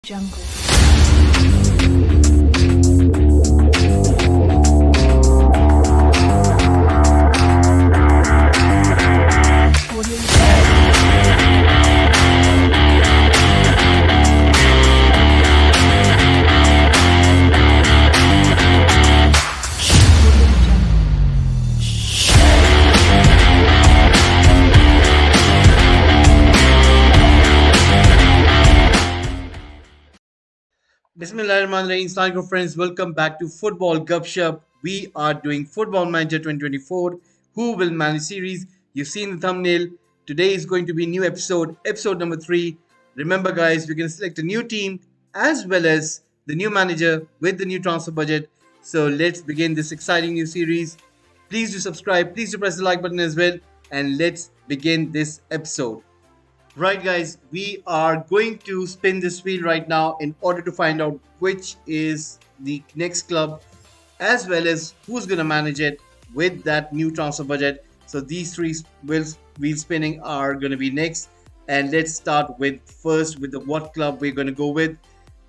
Jungle. Bismillahirrahmanirrahim. Assalamualaikum friends. Welcome back to Football Gupshup. We are doing Football Manager 2024. Who will manage series? You've seen the thumbnail. Today is going to be new episode number 3. Remember, guys, we're going to select a new team as well as the new manager with the new transfer budget. So let's begin this exciting new series. Please do subscribe. Please do press the like button as well. And let's begin this episode. Right, guys, we are going to spin this wheel right now in order to find out which is the next club as well as who's going to manage it with that new transfer budget. So these three wheel spinning are going to be next. And let's start with first with the what club we're going to go with.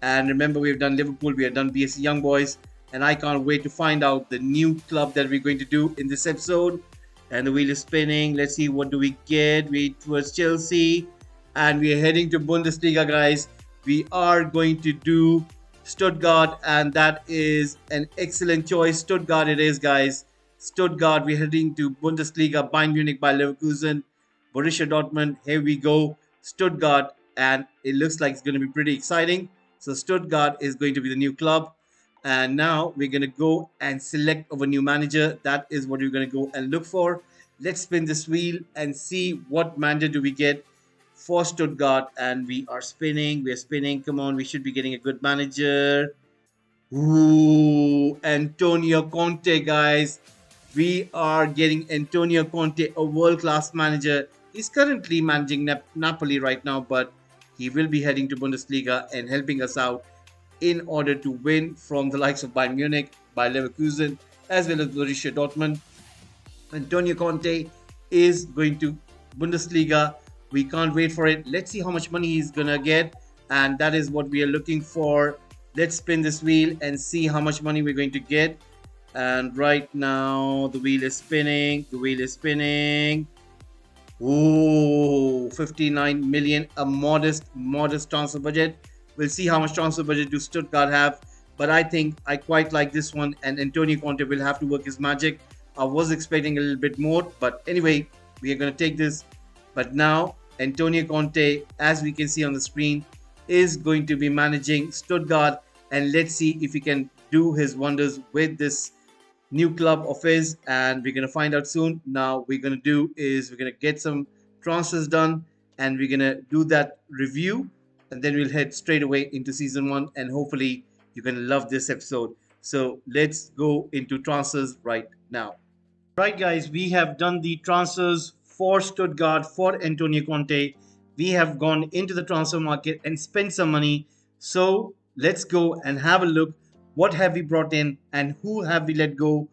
And remember, we've done Liverpool, we have done BSC Young Boys, and I can't wait to find out the new club that we're going to do in this episode. And the wheel is spinning. Let's see, what do we get? It was Chelsea. And we are heading to Bundesliga, guys. We are going to do Stuttgart, and that is an excellent choice. Stuttgart it is, guys. Stuttgart, we're heading to Bundesliga, Bayern Munich by Leverkusen, Borussia Dortmund. Here we go, Stuttgart, and it looks like it's going to be pretty exciting. So Stuttgart is going to be the new club. And now we're going to go and select our new manager. That is what we're going to go and look for. Let's spin this wheel and see what manager do we get for Stuttgart. And we are spinning. Come on, we should be getting a good manager. Ooh, Antonio Conte, guys. We are getting Antonio Conte, a world-class manager. He's currently managing Napoli right now, but he will be heading to Bundesliga and helping us out in order to win from the likes of Bayern Munich, by Leverkusen, as well as Borussia Dortmund. Antonio Conte is going to Bundesliga. We can't wait for it. Let's see how much money he's gonna get, and that is what we are looking for. Let's spin this wheel and see how much money we're going to get. And right now the wheel is spinning. Ooh, 59 million, a modest transfer budget. We'll see how much transfer budget do Stuttgart have, but I think I quite like this one, and Antonio Conte will have to work his magic. I was expecting a little bit more, but anyway, we are going to take this. But now Antonio Conte, as we can see on the screen, is going to be managing Stuttgart, and let's see if he can do his wonders with this new club of his, and we're going to find out soon. Now we're going to do is we're going to get some transfers done, and we're going to do that review, and then we'll head straight away into season 1, and hopefully you're going to love this episode. So let's go into transfers right now. Right, guys, we have done the transfers for Stuttgart for Antonio Conte. We have gone into the transfer market and spent some money. So let's go and have a look. What have we brought in and who have we let go?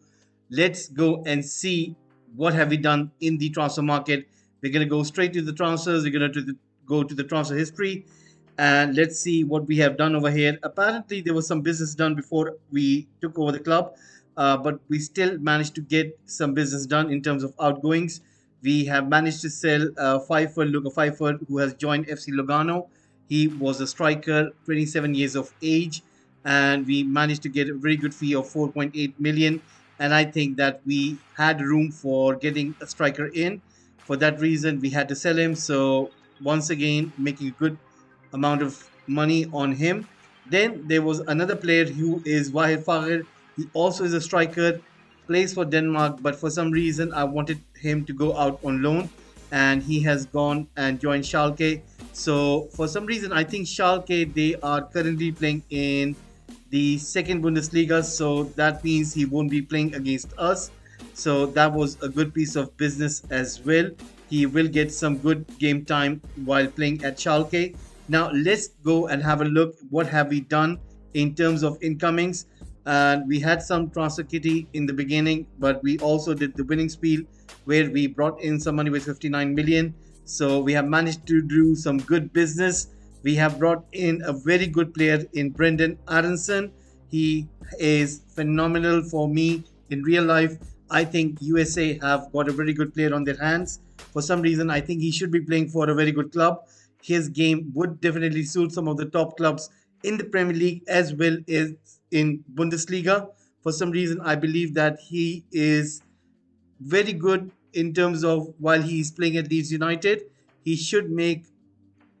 Let's go and see what have we done in the transfer market. We're going to go straight to the transfers. We're going to go to the transfer history, and let's see what we have done over here. Apparently there was some business done before we took over the club, but we still managed to get some business done in terms of outgoings. We have managed to sell Luca Pfeiffer, who has joined FC Lugano. He was a striker, 27 years of age, and we managed to get a very good fee of 4.8 million. And I think that we had room for getting a striker in. For that reason, we had to sell him. So once again, making a good amount of money on him. Then there was another player who is Wahid Fagir. He also is a striker, plays for Denmark, but for some reason I wanted him to go out on loan, and he has gone and joined Schalke. So for some reason, I think Schalke, they are currently playing in the second Bundesliga, so that means he won't be playing against us. So that was a good piece of business as well. He will get some good game time while playing at Schalke. Now let's go and have a look. What have we done in terms of incomings? And we had some transfer kitty in the beginning, but we also did the winning spiel where we brought in some money with 59 million. So we have managed to do some good business. We have brought in a very good player in Brendan Aronson. He is phenomenal for me in real life. I think USA have got a very good player on their hands. For some reason, I think he should be playing for a very good club. His game would definitely suit some of the top clubs in the Premier League as well as in Bundesliga. For some reason, I believe that he is very good in terms of while he is playing at Leeds United. He should make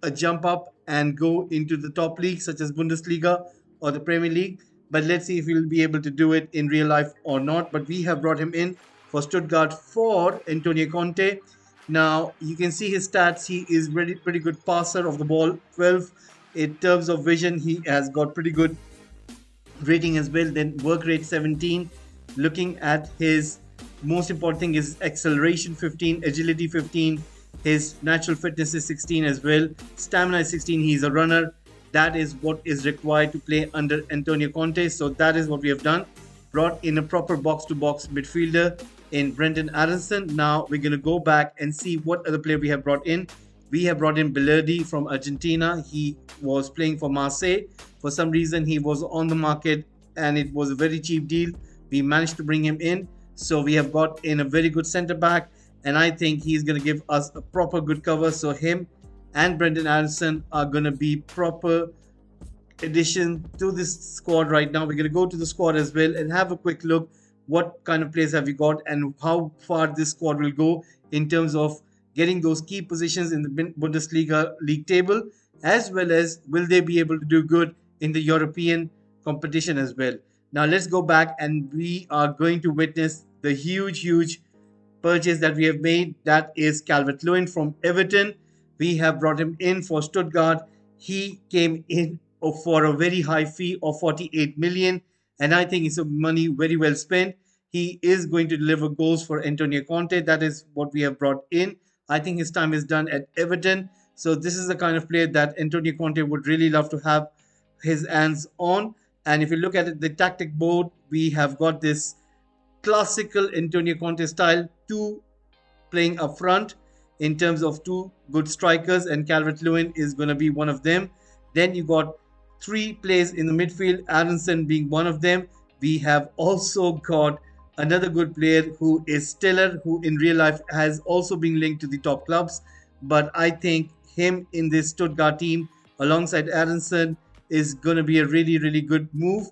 a jump up and go into the top leagues such as Bundesliga or the Premier League. But let's see if he'll be able to do it in real life or not. But we have brought him in for Stuttgart for Antonio Conte. Now you can see his stats. He is pretty good passer of the ball. 12 in terms of vision. He has got pretty good rating as well. Then work rate 17. Looking at his most important thing is acceleration 15, agility 15. His natural fitness is 16 as well. Stamina is 16. He's a runner. That is what is required to play under Antonio Conte. So that is what we have done. Brought in a proper box-to-box midfielder in Brendan Aronson. Now we're going to go back and see what other player we have brought in. We have brought in Bellardi from Argentina. He was playing for Marseille. For some reason, he was on the market and it was a very cheap deal. We managed to bring him in. So we have got in a very good centre back. And I think he's going to give us a proper good cover. So him and Brendan Aronson are going to be proper addition to this squad right now. We're going to go to the squad as well and have a quick look what kind of players have we got and how far this squad will go in terms of getting those key positions in the Bundesliga league table, as well as will they be able to do good in the European competition as well. Now let's go back and we are going to witness the huge purchase that we have made. That is Calvert-Lewin from Everton. We have brought him in for Stuttgart. He came in for a very high fee of 48 million, and I think it's a money very well spent. He is going to deliver goals for Antonio Conte. That is what we have brought in. I think his time is done at Everton. So this is the kind of player that Antonio Conte would really love to have his hands on. And if you look at it, the tactic board, we have got this classical Antonio Conte style, two playing up front in terms of two good strikers, and Calvert-Lewin is going to be one of them. Then you got three players in the midfield, Aronson being one of them. We have also got another good player who is Stellar, who in real life has also been linked to the top clubs. But I think him in this Stuttgart team alongside Aronson is going to be a really good move.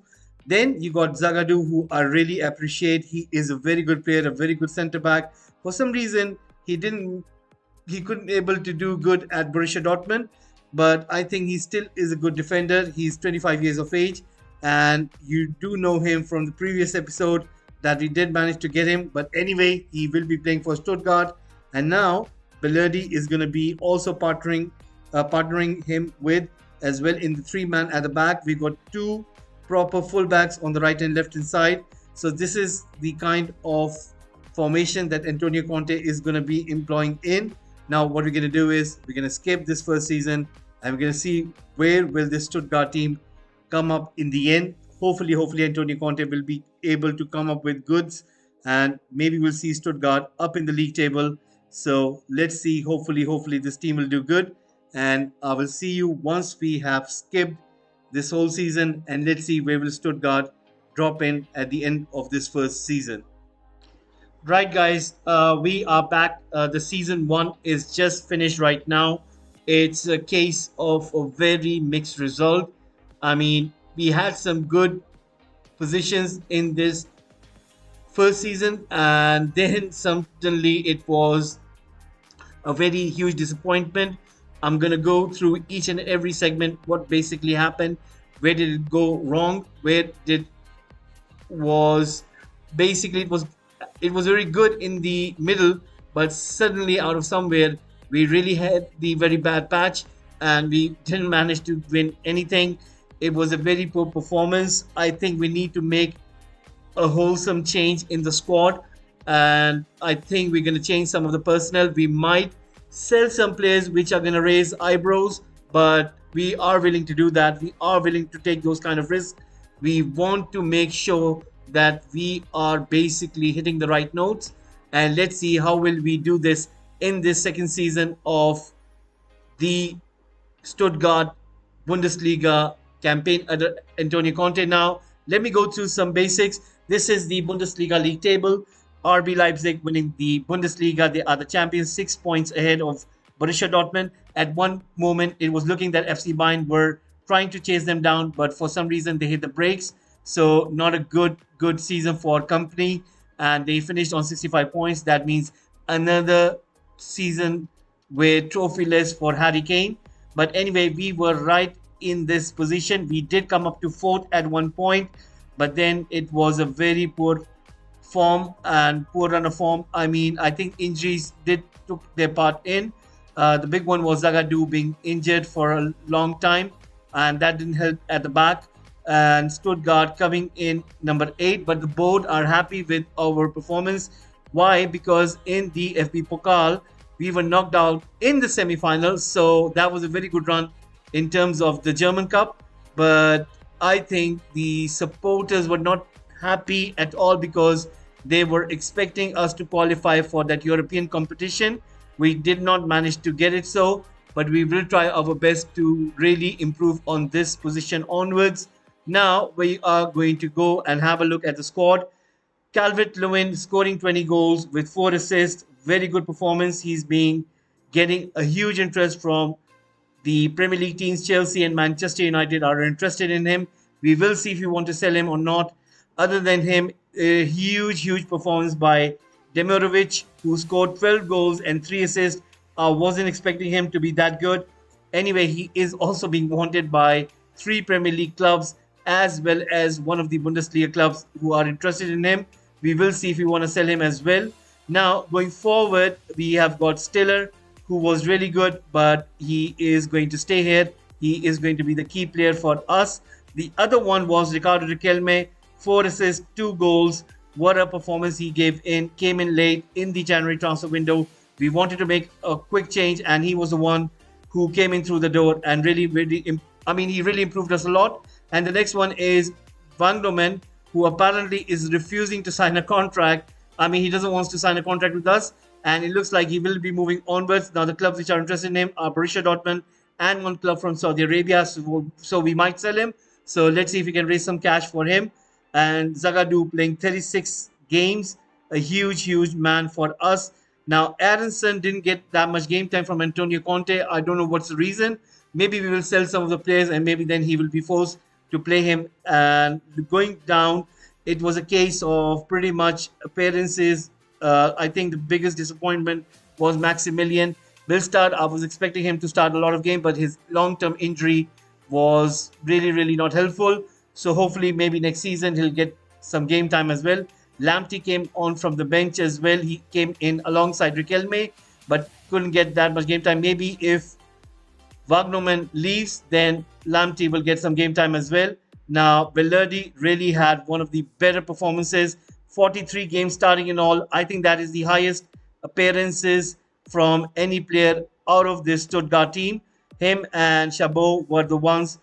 Then you got Zagadou, who I really appreciate. He is a very good player, a very good centre back. For some reason, he couldn't able to do good at Borussia Dortmund, but I think he still is a good defender. He's 25 years of age, and you do know him from the previous episode that we did manage to get him. But anyway, he will be playing for Stuttgart, and now Bellardi is going to be also partnering him with as well in the three-man at the back. We got two proper fullbacks on the right and left hand side. So this is the kind of formation that Antonio Conte is going to be employing in. Now what we're going to do is we're going to skip this first season and we're going to see where will this Stuttgart team come up in the end. Hopefully Antonio Conte will be able to come up with goods, and maybe we'll see Stuttgart up in the league table. So let's see. Hopefully this team will do good, and I will see you once we have skipped this whole season, and let's see where will Stuttgart drop in at the end of this first season. Right, guys, we are back. The season 1 is just finished right now. It's a case of a very mixed result. I mean, we had some good positions in this first season, and then suddenly it was a very huge disappointment. I'm going to go through each and every segment, what basically happened, where did it go wrong, it was very good in the middle, but suddenly out of somewhere, we really had the very bad patch and we didn't manage to win anything. It was a very poor performance. I think we need to make a wholesome change in the squad, and I think we're going to change some of the personnel. We might sell some players which are going to raise eyebrows, but we are willing to do that. We are willing to take those kind of risks. We want to make sure that we are basically hitting the right notes, and let's see how will we do this in this second season of the Stuttgart Bundesliga campaign under Antonio Conte. Now, let me go through some basics. This is the Bundesliga league table. RB Leipzig winning the Bundesliga. They are the champions, 6 points ahead of Borussia Dortmund. At one moment, it was looking that FC Bayern were trying to chase them down, but for some reason they hit the brakes. So not a good season for company, and they finished on 65 points. That means another season with trophyless for Harry Kane. But anyway, we were right in this position. We did come up to fourth at one point, but then it was a very poor form and poor run of form. I mean, I think injuries did took their part in. The big one was Zagadou being injured for a long time, and that didn't help at the back. And Stuttgart coming in number 8, but the board are happy with our performance. Why? Because in the DFB-POKAL, we were knocked out in the semi-finals, so that was a very good run in terms of the German Cup. But I think the supporters were not happy at all because they were expecting us to qualify for that European competition. We did not manage to get it so, but we will try our best to really improve on this position onwards. Now we are going to go and have a look at the squad. Calvert-Lewin scoring 20 goals with 4 assists. Very good performance. He's been getting a huge interest from the Premier League teams. Chelsea and Manchester United are interested in him. We will see if we want to sell him or not. Other than him, a huge performance by Demirovic, who scored 12 goals and 3 assists. I wasn't expecting him to be that good. Anyway, he is also being wanted by 3 Premier League clubs as well as one of the Bundesliga clubs who are interested in him. We will see if we want to sell him as well. Now, going forward, we have got Stiller, who was really good, but he is going to stay here. He is going to be the key player for us. The other one was Ricardo Riquelme, 4 assists, 2 goals. What a performance he came in late in the January transfer window. We wanted to make a quick change, and he was the one who came in through the door and he really improved us a lot. And the next one is Wagnerman, who apparently is refusing to sign a contract. He doesn't want to sign a contract with us, and it looks like he will be moving onwards. Now, the clubs which are interested in him are Borussia Dortmund and one club from Saudi Arabia, so we might sell him. So let's see if we can raise some cash for him. And Zagadou playing 36 games, a huge man for us. Now, Aronson didn't get that much game time from Antonio Conte. I don't know what's the reason. Maybe we will sell some of the players, and maybe then he will be forced to play him. And going down, it was a case of pretty much appearances. I think the biggest disappointment was Maximilian Willstad. I was expecting him to start a lot of games, but his long-term injury was really not helpful. So hopefully maybe next season he'll get some game time as well. Lamptey came on from the bench as well. He came in alongside Riquelme, but couldn't get that much game time. Maybe if Wagnerman leaves, then Lamptey will get some game time as well. Now, Velarde really had one of the better performances. 43 games starting in all. I think that is the highest appearances from any player out of this Stuttgart team. Him and Chabot were the ones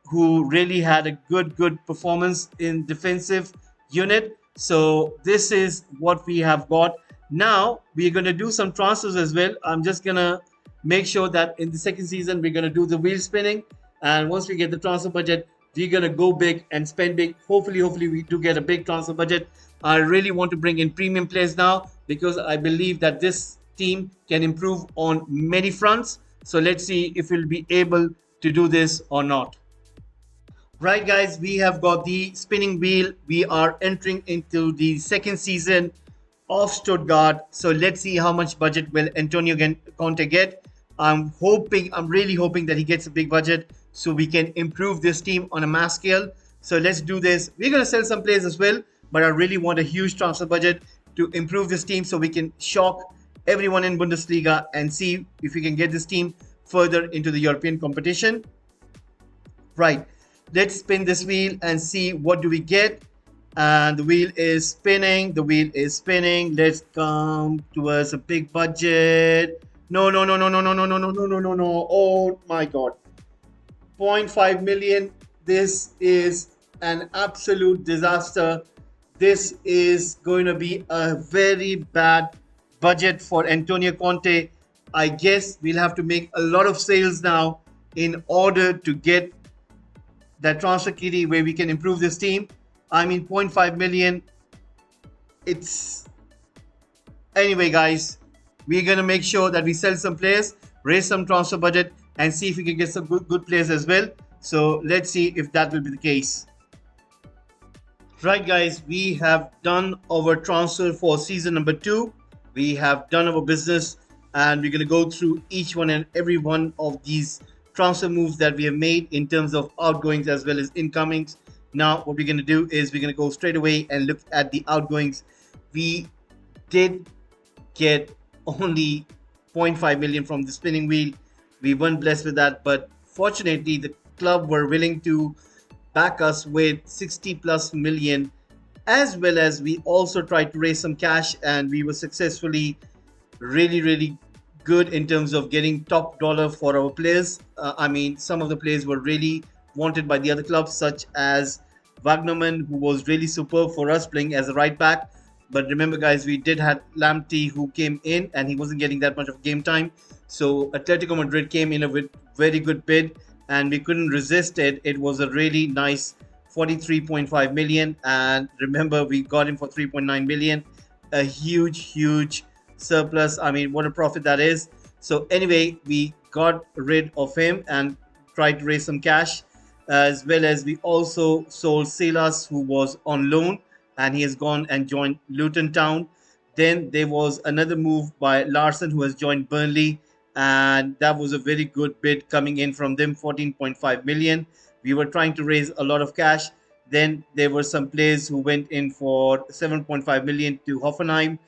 who really had a good performance in defensive unit. So this is what we have got. Now we're going to do some transfers as well. I'm just going to make sure that in the second season we're going to do the wheel spinning, and once we get the transfer budget, we're going to go big and spend big. Hopefully we do get a big transfer budget. I really want to bring in premium players now because I believe that this team can improve on many fronts. So let's see if we'll be able to do this or not. Right, guys, we have got the spinning wheel. We are entering into the second season of Stuttgart. So let's see how much budget will Antonio Conte get. I'm really hoping that he gets a big budget so we can improve this team on a mass scale. So let's do this. We're going to sell some players as well, but I really want a huge transfer budget to improve this team so we can shock everyone in Bundesliga and see if we can get this team further into the European competition. Right. Let's spin this wheel and see what do we get. And the wheel is spinning. Let's come towards a big budget. No. Oh my God. 0.5 million. This is an absolute disaster. This is going to be a very bad budget for Antonio Conte. I guess we'll have to make a lot of sales now in order to get that transfer kitty where we can improve this team. I mean, 0.5 million. It's anyway, guys. We're gonna make sure that we sell some players, raise some transfer budget, and see if we can get some good players as well. So let's see if that will be the case. Right, guys, we have done our transfer for season number 2. We have done our business, and we're going to go through each one and every one of these transfer moves that we have made in terms of outgoings as well as incomings. Now, what we're going to do is we're going to go straight away and look at the outgoings. We did get only 0.5 million from the spinning wheel. We weren't blessed with that, but fortunately, the club were willing to back us with 60 plus million, as well as we also tried to raise some cash, and we were successfully really good in terms of getting top dollar for our players. I mean, some of the players were really wanted by the other clubs, such as Wagnerman, who was really superb for us playing as a right back. But remember, guys, we did have Lamptey, who came in and he wasn't getting that much of game time. So Atletico Madrid came in with very good bid, and we couldn't resist it. It was a really nice 43.5 million, and remember, we got him for 3.9 million. A huge surplus. I mean, what a profit that is. So anyway, we got rid of him and tried to raise some cash, as well as we also sold Silas, who was on loan, and he has gone and joined Luton Town. Then there was another move by Larson, who has joined Burnley, and that was a very good bid coming in from them, 14.5 million. We were trying to raise a lot of cash. Then there were some players who went in for 7.5 million to Hoffenheim.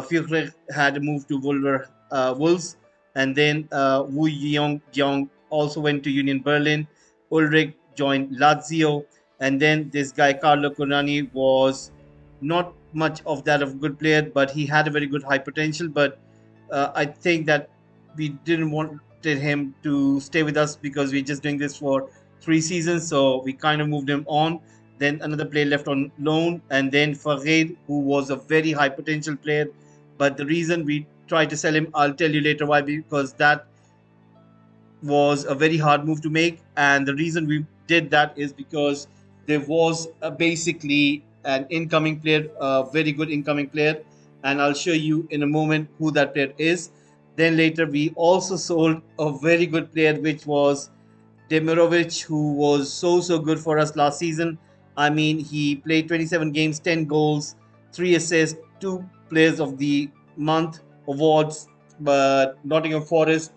Fuchs had moved to Wolves, and then Wu Yong also went to Union Berlin. Ulrich joined Lazio, and then this guy Carlo Conani was not much of that of a good player, but he had a very good high potential. But I think that we didn't want him to stay with us because we're just doing this for 3 seasons, so we kind of moved him on. Then another player left on loan, and then Farid, who was a very high potential player, but the reason we tried to sell him, I'll tell you later why, because that was a very hard move to make. And the reason we did that is because there was basically an incoming player, a very good incoming player, and I'll show you in a moment who that player is. Then later we also sold a very good player, which was Demirovic, who was so good for us last season. I mean, he played 27 games, 10 goals, 3 assists, 2 players of the month awards, but Nottingham Forest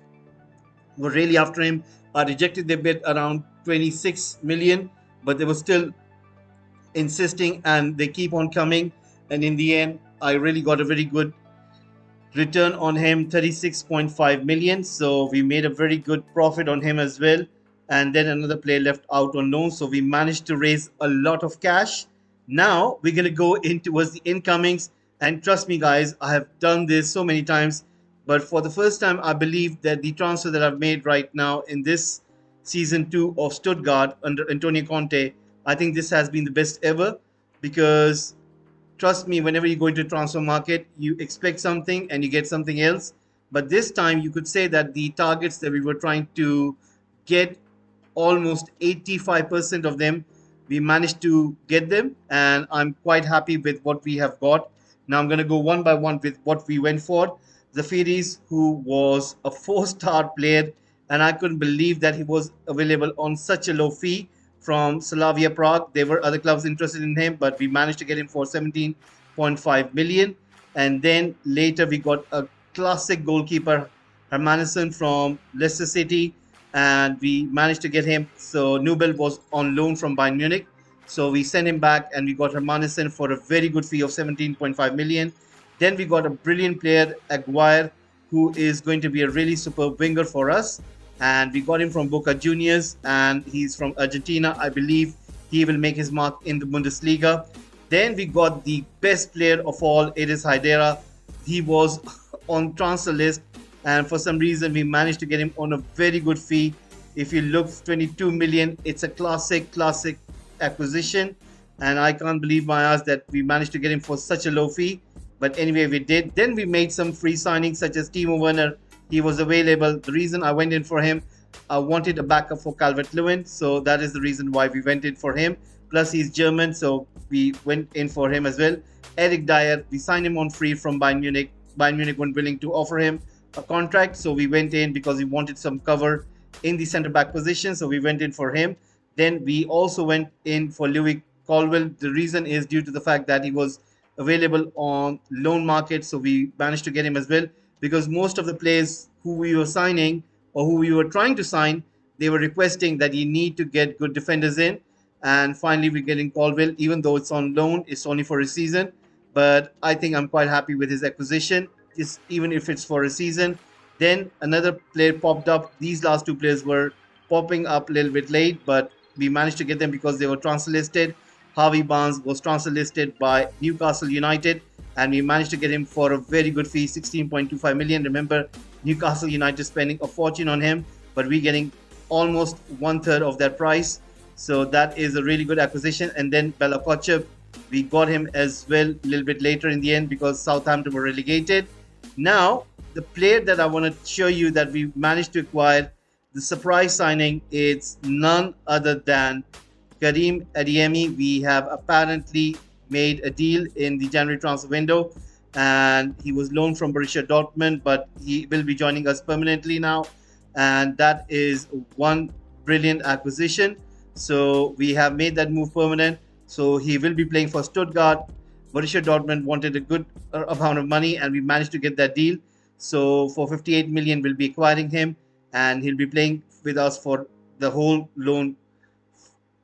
were really after him. I rejected their bid around 26 million, but they were still insisting, and they keep on coming. And in the end, I really got a very good return on him, 36.5 million. So we made a very good profit on him as well. And then another player left out on loan. So we managed to raise a lot of cash. Now we're going to go in towards the incomings. And trust me, guys, I have done this so many times. But for the first time, I believe that the transfer that I've made right now in this season 2 of Stuttgart under Antonio Conte, I think this has been the best ever, because trust me, whenever you go into transfer market, you expect something and you get something else. But this time you could say that the targets that we were trying to get, almost 85% of them, we managed to get them. And I'm quite happy with what we have got. Now I'm going to go one by one with what we went for. Zafiris, who was a 4-star player, and I couldn't believe that he was available on such a low fee from Slavia Prague. There were other clubs interested in him, but we managed to get him for 17.5 million. And then later we got a classic goalkeeper, Hermansen from Leicester City, and we managed to get him. So Nubel was on loan from Bayern Munich, so we sent him back, and we got Hermansen for a very good fee of 17.5 million. Then we got a brilliant player, Aguirre, who is going to be a really superb winger for us. And we got him from Boca Juniors, and he's from Argentina. I believe he will make his mark in the Bundesliga. Then we got the best player of all, Edis Haidara. He was on transfer list, and for some reason we managed to get him on a very good fee. If you look, 22 million, it's a classic acquisition, and I can't believe my ass that we managed to get him for such a low fee. But anyway, we did. Then we made some free signings, such as Timo Werner. He was available. The reason I went in for him, wanted a backup for Calvert-Lewin, so that is the reason why we went in for him. Plus, he's German, so we went in for him as well. Eric Dyer, we signed him on free from Bayern Munich. Bayern Munich weren't willing to offer him a contract, so we went in because he wanted some cover in the centre back position, so we went in for him. Then we also went in for Louis Colwill. The reason is due to the fact that he was available on loan market, so we managed to get him as well, because most of the players who we were signing or who we were trying to sign, they were requesting that you need to get good defenders in. And finally, we're getting Colwill, even though it's on loan, it's only for a season. But I think I'm quite happy with his acquisition, just even if it's for a season. Then another player popped up. These last two players were popping up a little bit late, but we managed to get them because they were transfer listed. Harvey Barnes was transfer listed by Newcastle United, and we managed to get him for a very good fee, 16.25 million. Remember, Newcastle United spending a fortune on him, but we're getting almost 1/3 of that price. So that is a really good acquisition. And then Bella Kotchap, we got him as well a little bit later in the end because Southampton were relegated. Now, the player that I want to show you that we managed to acquire, the surprise signing, it's none other than Karim Adeyemi. We have apparently made a deal in the January transfer window, and he was loaned from Borussia Dortmund, but he will be joining us permanently now, and that is one brilliant acquisition. So we have made that move permanent. So he will be playing for Stuttgart. Borussia Dortmund wanted a good amount of money, and we managed to get that deal. So for 58 million, we'll be acquiring him, and he'll be playing with us for the whole loan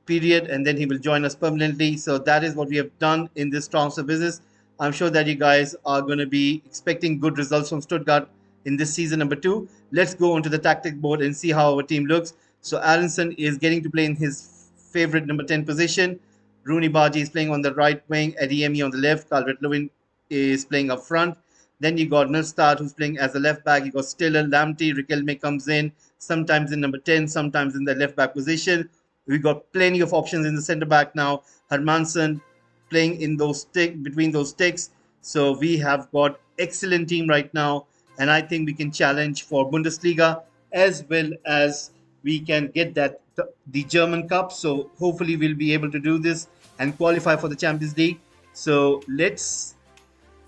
period, and then he will join us permanently. So that is what we have done in this transfer business. I'm sure that you guys are going to be expecting good results from Stuttgart in this season number 2. Let's go onto the tactic board and see how our team looks. So Aronson is getting to play in his favorite number 10 position. Rooney Bargy is playing on the right wing. Adeyemi on the left. Calvert-Lewin is playing up front. Then you got Milstad, who's playing as a left back. You got Stiller, Lamptey, Riquelme comes in, sometimes in number 10, sometimes in the left back position. We got plenty of options in the centre back now. Hermansen playing in those between those sticks. So we have got excellent team right now, and I think we can challenge for Bundesliga as well as we can get that the German Cup. So hopefully we'll be able to do this and qualify for the Champions League. So let's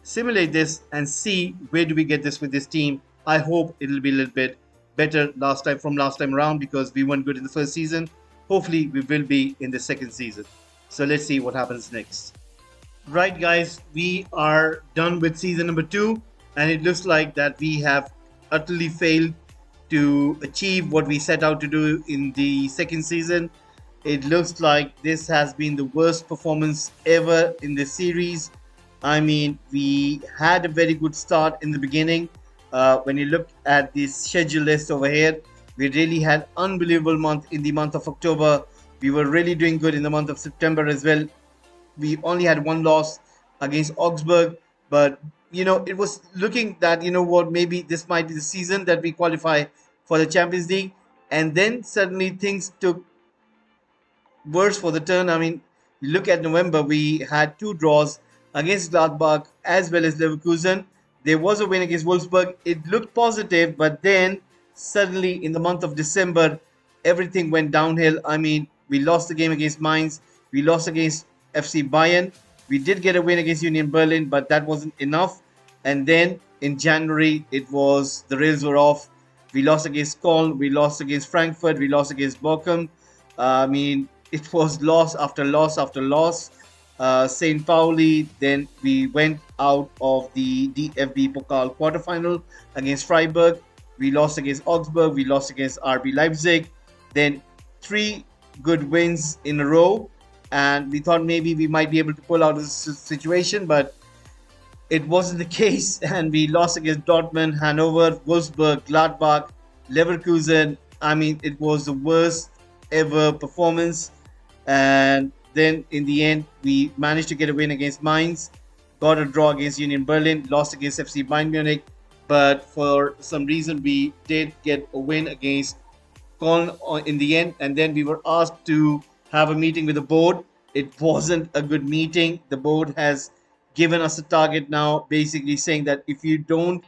simulate this and see where do we get this with this team. I hope it'll be a little bit better last time around because we weren't good in the first season. Hopefully we will be in the second season. So let's see what happens next. Right guys, we are done with season number 2, and it looks like that we have utterly failed to achieve what we set out to do in the second season. It looks like this has been the worst performance ever in this series. I mean, we had a very good start in the beginning. When you look at this schedule list over here, we really had unbelievable month in the month of October. We were really doing good in the month of September as well. We only had one loss against Augsburg, but it was looking that maybe this might be the season that we qualify for the Champions League. And then suddenly things took worse for the turn. I mean, you look at November, we had 2 draws against Gladbach as well as Leverkusen. There was a win against Wolfsburg. It looked positive, but then suddenly in the month of December, everything went downhill. I mean, we lost the game against Mainz. We lost against FC Bayern. We did get a win against Union Berlin, but that wasn't enough. And then in January, the rails were off. We lost against Köln. We lost against Frankfurt. We lost against Bochum. I mean, it was loss after loss after loss. St. Pauli, then we went out of the DFB-POKAL quarterfinal against Freiburg. We lost against Augsburg. We lost against RB Leipzig. Then 3 good wins in a row. And we thought maybe we might be able to pull out of this situation, but it wasn't the case. And we lost against Dortmund, Hanover, Wolfsburg, Gladbach, Leverkusen. I mean, it was the worst ever performance. And then in the end, we managed to get a win against Mainz, got a draw against Union Berlin, lost against FC Bayern Munich. But for some reason, we did get a win against Köln in the end. And then we were asked to have a meeting with the board. It wasn't a good meeting. The board has given us a target now, basically saying that if you don't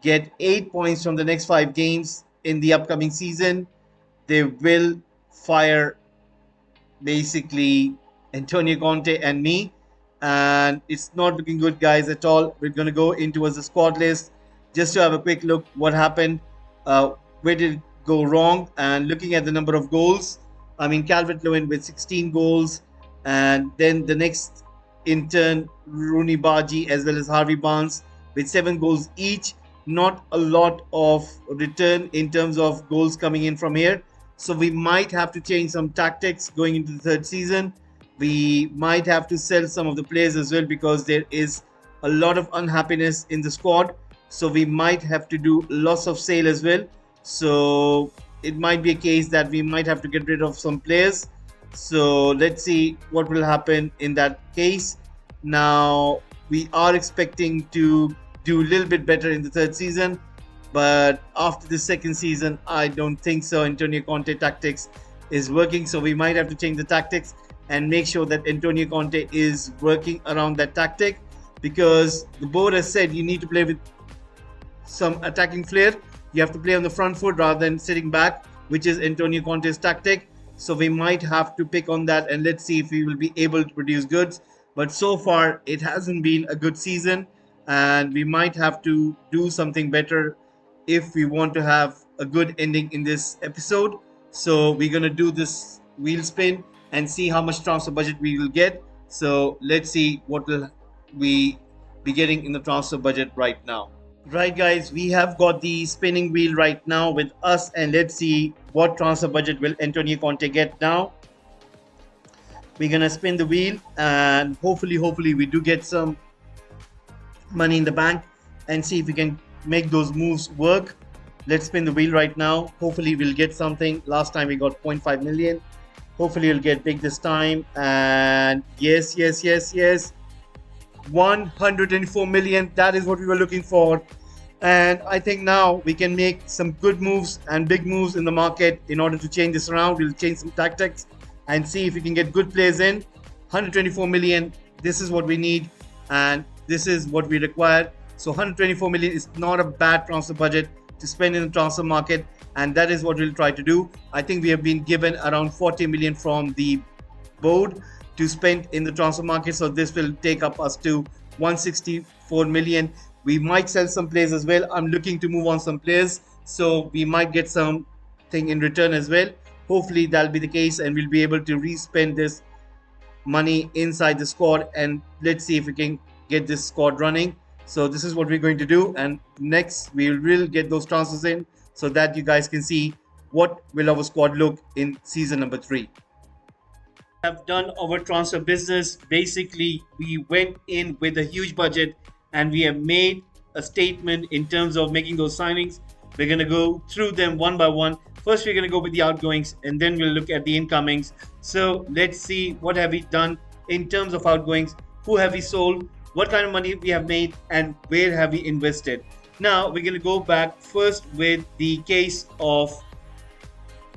get 8 points from the next 5 games in the upcoming season, they will fire basically Antonio Conte and me, and it's not looking good, guys, at all. We're going to go into as a squad list just to have a quick look what happened, where did it go wrong, and looking at the number of goals. I mean, Calvert-Lewin with 16 goals, and then the next in turn, Rooney Baji as well as Harvey Barnes with 7 goals each. Not a lot of return in terms of goals coming in from here. So we might have to change some tactics going into the third season. We might have to sell some of the players as well because there is a lot of unhappiness in the squad. So we might have to do lots of sale as well. So it might be a case that we might have to get rid of some players. So let's see what will happen in that case. Now we are expecting to do a little bit better in the third season, but after the second season, I don't think so. Antonio Conte tactics is working, so we might have to change the tactics and make sure that Antonio Conte is working around that tactic, because the board has said you need to play with some attacking flair. You have to play on the front foot rather than sitting back, which is Antonio Conte's tactic. So we might have to pick on that, and let's see if we will be able to produce goods. But so far, it hasn't been a good season, and we might have to do something better if we want to have a good ending in this episode. So we're going to do this wheel spin and see how much transfer budget we will get. So let's see what will we be getting in the transfer budget right now. Right, guys, we have got the spinning wheel right now with us, and let's see what transfer budget will Antonio Conte get now. We're gonna spin the wheel, and hopefully we do get some money in the bank and see if we can make those moves work. Let's spin the wheel right now. Hopefully we'll get something. Last time we got 0.5 million. Hopefully it'll get big this time. And yes, 104 million. That is what we were looking for. And I think now we can make some good moves and big moves in the market in order to change this around. We'll change some tactics and see if we can get good players in. 124 million. This is what we need, and this is what we require. So 124 million is not a bad transfer budget to spend in the transfer market, and that is what we'll try to do. I think we have been given around 40 million from the board to spend in the transfer market, so this will take up us to 164 million. We might sell some players as well. I'm looking to move on some players, so we might get something in return as well. Hopefully that'll be the case, and we'll be able to re-spend this money inside the squad, and let's see if we can get this squad running. So this is what we're going to do, and next we will get those transfers in so that you guys can see what will our squad look in season number 3. Have done our transfer business. Basically, we went in with a huge budget and we have made a statement in terms of making those signings. We're going to go through them one by one. First, we're going to go with the outgoings, and then we'll look at the incomings. So let's see what have we done in terms of outgoings, who have we sold, what kind of money we have made, and where have we invested. Now we're going to go back first with the case of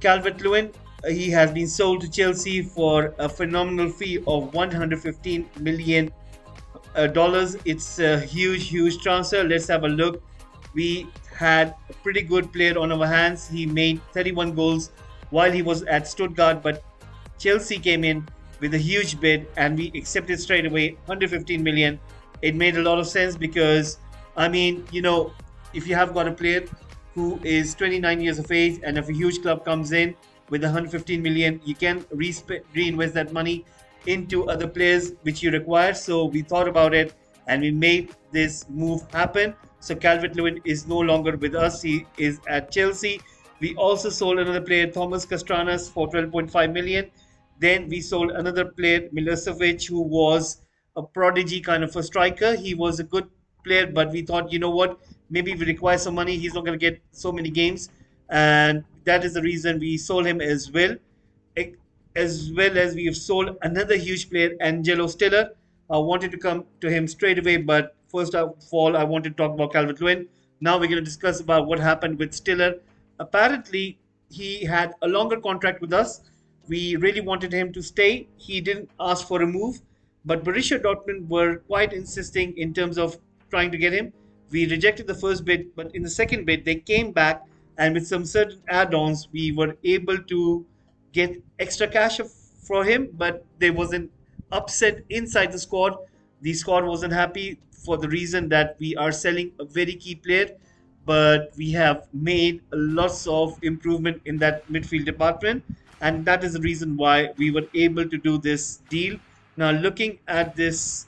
Calvert-Lewin. He has been sold to Chelsea for a phenomenal fee of $115 million. It's a huge transfer. Let's have a look. We had a pretty good player on our hands. He made 31 goals while he was at Stuttgart, but Chelsea came in with a huge bid and we accepted straight away 115 million. It made a lot of sense because, I mean, if you have got a player who is 29 years of age and if a huge club comes in with 115 million, you can reinvest that money into other players which you require. So we thought about it and we made this move happen. So Calvert-Lewin is no longer with us. He is at Chelsea. We also sold another player, Thomas Castranas, for 12.5 million. Then we sold another player, Milosevic, who was a prodigy kind of a striker. He was a good player, but we thought, you know what, maybe we require some money. He's not going to get so many games. And that is the reason we sold him as well. As well as we have sold another huge player, Angelo Stiller. I wanted to come to him straight away, but first of all, I wanted to talk about Calvert-Lewin. Now we're going to discuss about what happened with Stiller. Apparently, he had a longer contract with us. We really wanted him to stay. He didn't ask for a move, but Borussia Dortmund were quite insisting in terms of trying to get him. We rejected the first bid, but in the second bid, they came back and with some certain add-ons, we were able to get extra cash for him. But there was an upset inside the squad. The squad wasn't happy for the reason that we are selling a very key player, but we have made lots of improvement in that midfield department, and that is the reason why we were able to do this deal. Now, looking at this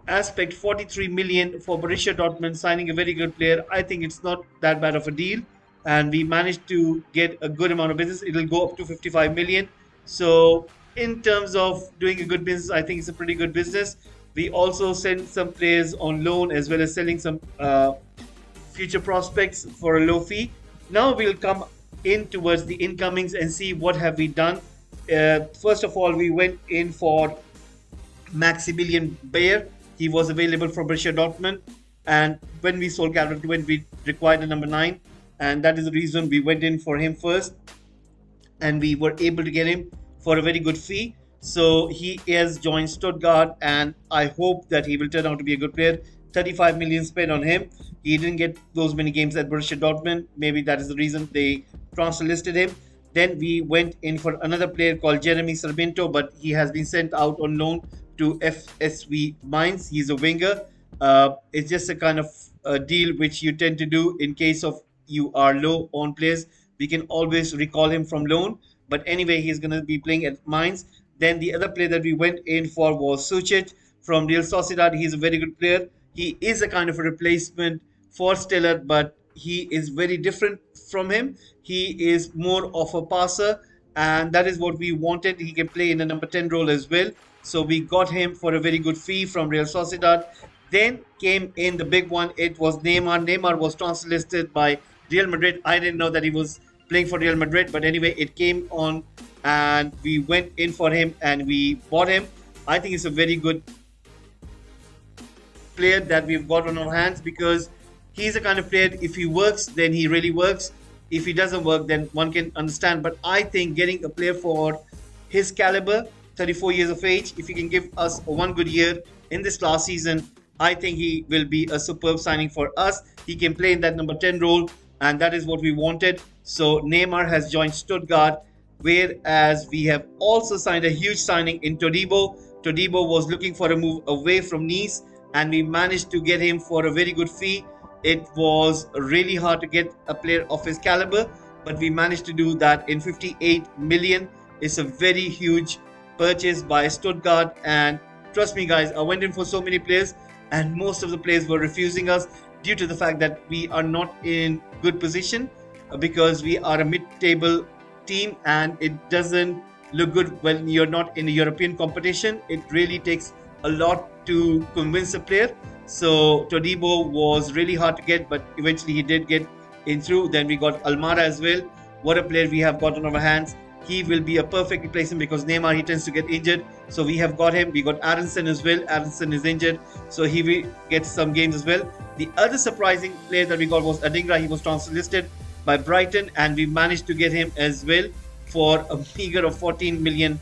aspect, 43 million for Borussia Dortmund signing a very good player, I think it's not that bad of a deal, and we managed to get a good amount of business. It'll go up to 55 million. So in terms of doing a good business, I think it's a pretty good business. We also sent some players on loan as well as selling some future prospects for a low fee. Now we'll come in towards the incomings and see what have we done. First of all, we went in for Maximilian Bayer. He was available from Borussia Dortmund, and when we sold Calvert Lewin, we required a number 9, and that is the reason we went in for him first, and we were able to get him for a very good fee. So he has joined Stuttgart, and I hope that he will turn out to be a good player. 35 million spent on him. He didn't get those many games at Borussia Dortmund. Maybe that is the reason they transfer listed him. Then we went in for another player called Jeremy Sarmiento, but he has been sent out on loan to FSV Mainz. He's a winger. It's just a kind of deal which you tend to do in case of you are low on players. We can always recall him from loan. But anyway, he's going to be playing at Mainz. Then the other player that we went in for was Sucic from Real Sociedad. He's a very good player. He is a kind of a replacement for Stellar, but he is very different from him. He is more of a passer, and that is what we wanted. He can play in a number 10 role as well. So we got him for a very good fee from Real Sociedad. Then came in the big one. It was Neymar. Neymar was transfer listed by Real Madrid. I didn't know that he was playing for Real Madrid, but anyway, it came on and we went in for him and we bought him. I think it's a very good player that we've got on our hands, because he's a kind of player, if he works, then he really works. If he doesn't work, then one can understand. But I think getting a player for his caliber, 34 years of age, if he can give us one good year in this last season, I think he will be a superb signing for us. He can play in that number 10 role, and that is what we wanted. So Neymar has joined Stuttgart, whereas we have also signed a huge signing in Todibo. Todibo was looking for a move away from Nice, and we managed to get him for a very good fee. It was really hard to get a player of his caliber, but we managed to do that in 58 million. It's a very huge purchase by Stuttgart, and trust me guys, I went in for so many players and most of the players were refusing us due to the fact that we are not in good position, because we are a mid-table team and it doesn't look good when you're not in a European competition. It really takes a lot to convince a player. So Todibo was really hard to get, but eventually he did get in through. Then we got Almada as well. What a player we have got on our hands. He will be a perfect replacement because Neymar, he tends to get injured. So we have got him. We got Aronson as well. Aronson is injured, so he will get some games as well. The other surprising player that we got was Adingra. He was transfer listed by Brighton, and we managed to get him as well for a meager of $14 million.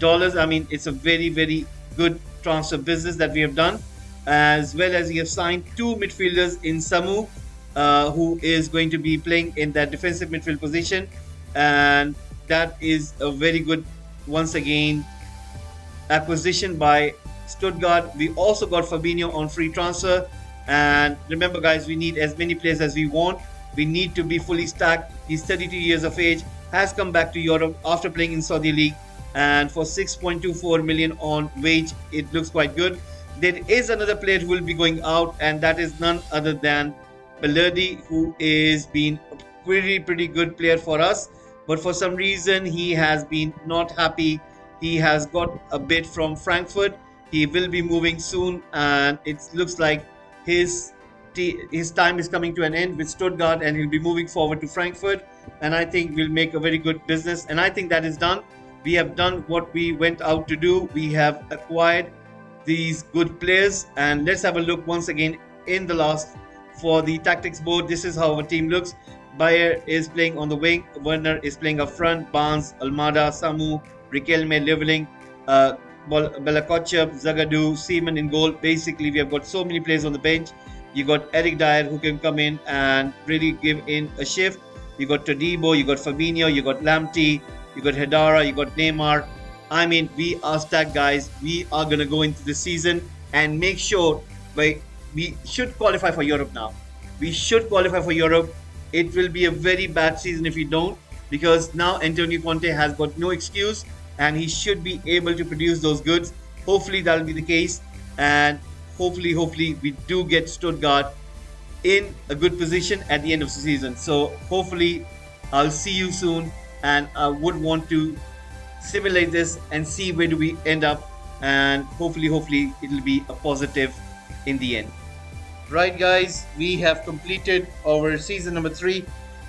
I mean, it's a very, very good transfer business that we have done. As well as we have signed 2 midfielders in Samu, who is going to be playing in that defensive midfield position, and that is a very good, once again, acquisition by Stuttgart. We also got Fabinho on free transfer, and remember guys, we need as many players as we want. We need to be fully stacked. He's 32 years of age, has come back to Europe after playing in Saudi League, and for 6.24 million on wage, it looks quite good. There is another player who will be going out, and that is none other than Bellerdi, who is been a pretty good player for us, but for some reason he has been not happy. He has got a bid from Frankfurt. He will be moving soon, and it looks like his time is coming to an end with Stuttgart, and he'll be moving forward to Frankfurt, and I think we'll make a very good business, and I think that is done. We have done what we went out to do. We have acquired these good players, and let's have a look once again in the last for the tactics board. This is how our team looks. Bayer is playing on the wing, Werner is playing up front, Barnes, Almada, Samu, Riquelme, Leveling, Belakochev, Zagadou, Seaman in goal. Basically, we have got so many players on the bench. You got Eric Dyer who can come in and really give in a shift. You got Todibo, you got Fabinho, you got Lamptey, you got Hedara, you got Neymar. I mean, we are stacked, guys. We are gonna go into the season and make sure we should qualify for Europe now. We should qualify for Europe. It will be a very bad season if we don't, because now Antonio Conte has got no excuse and he should be able to produce those goods. Hopefully that'll be the case, and hopefully we do get Stuttgart in a good position at the end of the season. So hopefully I'll see you soon, and I would want to simulate this and see where do we end up, and hopefully it'll be a positive in the end. Right, guys, we have completed our season number 3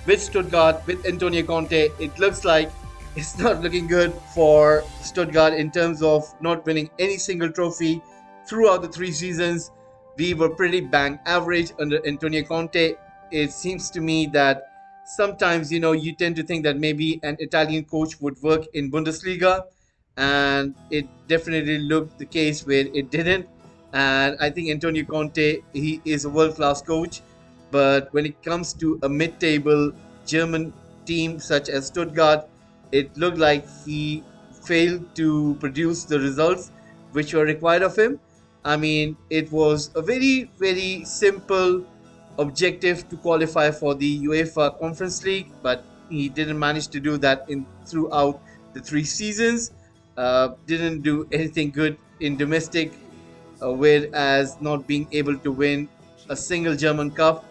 with Stuttgart, with Antonio Conte. It looks like it's not looking good for Stuttgart in terms of not winning any single trophy throughout the 3 seasons. We were pretty bang average under Antonio Conte. It seems to me that sometimes, you tend to think that maybe an Italian coach would work in Bundesliga, and it definitely looked the case where it didn't. And I think Antonio Conte, he is a world-class coach, but when it comes to a mid-table German team such as Stuttgart, it looked like he failed to produce the results which were required of him. I mean, it was a very, very simple objective to qualify for the UEFA Conference League, but he didn't manage to do that throughout the 3 seasons. Didn't do anything good in domestic, whereas not being able to win a single German cup.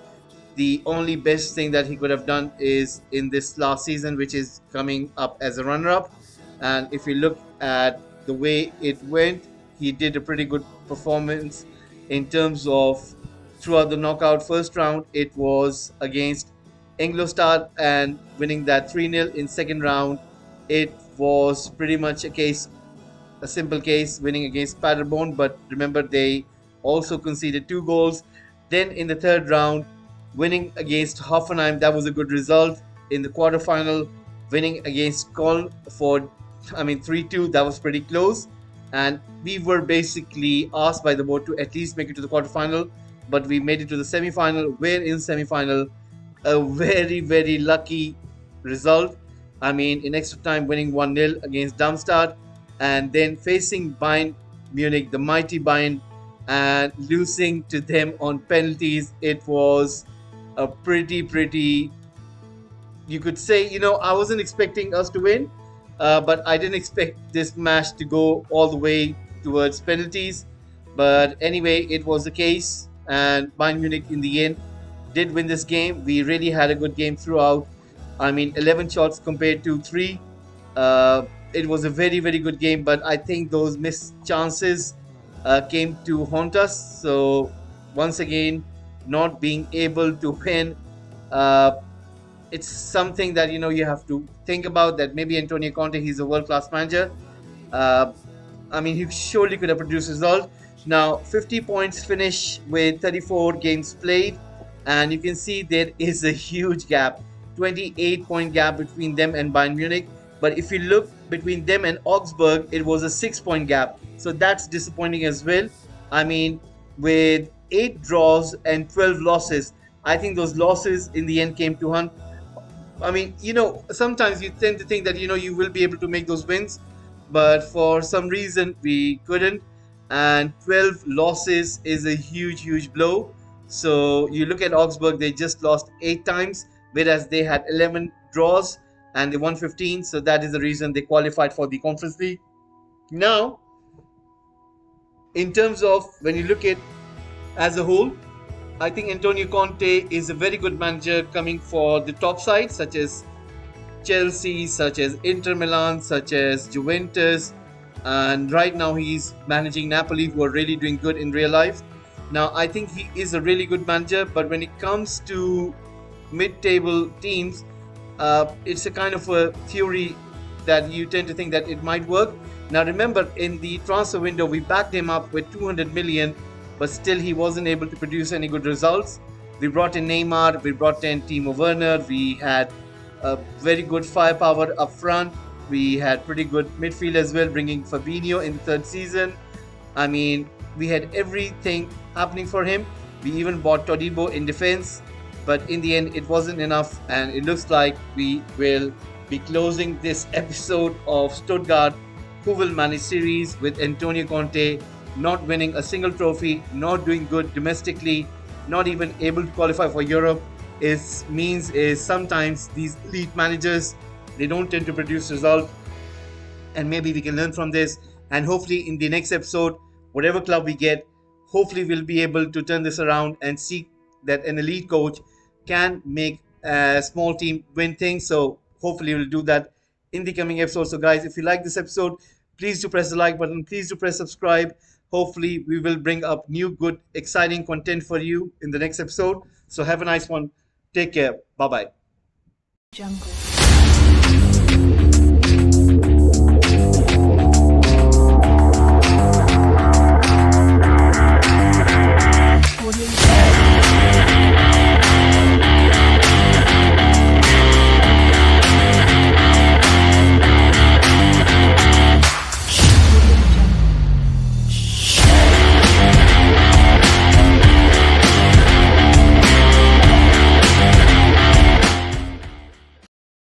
The only best thing that he could have done is in this last season, which is coming up as a runner-up. And if you look at the way it went, he did a pretty good performance in terms of throughout the knockout first round. It was against Ingolstadt and winning that 3-0. In second round, it was pretty much a simple case, winning against Paderborn, but remember they also conceded 2 goals. Then in the third round, winning against Hoffenheim, that was a good result. In the quarterfinal, winning against Köln for 3-2, that was pretty close. And we were basically asked by the board to at least make it to the quarterfinal, but we made it to the semi-final, where in semi-final, a very, very lucky result. I mean, in extra time, winning 1-0 against Darmstadt, and then facing Bayern Munich, the mighty Bayern, and losing to them on penalties. It was a pretty, you could say, I wasn't expecting us to win, but I didn't expect this match to go all the way towards penalties. But anyway, it was the case, and Bayern Munich in the end did win this game. We really had a good game throughout. 11 shots compared to 3. It was a very, very good game, but I think those missed chances came to haunt us. So once again, not being able to win, it's something that you have to think about, that maybe Antonio Conte, he's a world-class manager. He surely could have produced result. Now 50 points finish with 34 games played, and you can see there is a huge gap, 28-point gap between them and Bayern Munich. But if you look between them and Augsburg, it was a 6-point gap. So that's disappointing as well. With 8 draws and 12 losses, I think those losses in the end came to hunt. Sometimes you tend to think that, you will be able to make those wins, but for some reason we couldn't. And 12 losses is a huge blow. So you look at Augsburg, they just lost 8 times, whereas they had 11 draws and they won 15. So that is the reason they qualified for the Conference League. Now, in terms of when you look at as a whole, I think Antonio Conte is a very good manager coming for the top sides such as Chelsea, such as Inter Milan, such as Juventus, and right now he's managing Napoli, who are really doing good in real life. Now I think he is a really good manager, but when it comes to mid-table teams, it's a kind of a theory that you tend to think that it might work. Now remember, in the transfer window we backed him up with 200 million, but still he wasn't able to produce any good results. We brought in Neymar, we brought in Timo Werner, we had a very good firepower up front, we had pretty good midfield as well, bringing Fabinho in the third season. We had everything happening for him, We even bought Todibo in defense, but in the end, it wasn't enough, and it looks like we will be closing this episode of Stuttgart Who Will Manage series with Antonio Conte not winning a single trophy, not doing good domestically, not even able to qualify for Europe. Is sometimes these elite managers, they don't tend to produce results, and maybe we can learn from this. And hopefully in the next episode, whatever club we get, hopefully we'll be able to turn this around and see that an elite coach can make a small team win things. So hopefully we'll do that in the coming episode. So guys, if you like this episode, please do press the like button, please do press subscribe. Hopefully we will bring up new good exciting content for you in the next episode. So have a nice one. Take care. Bye bye. Jungle.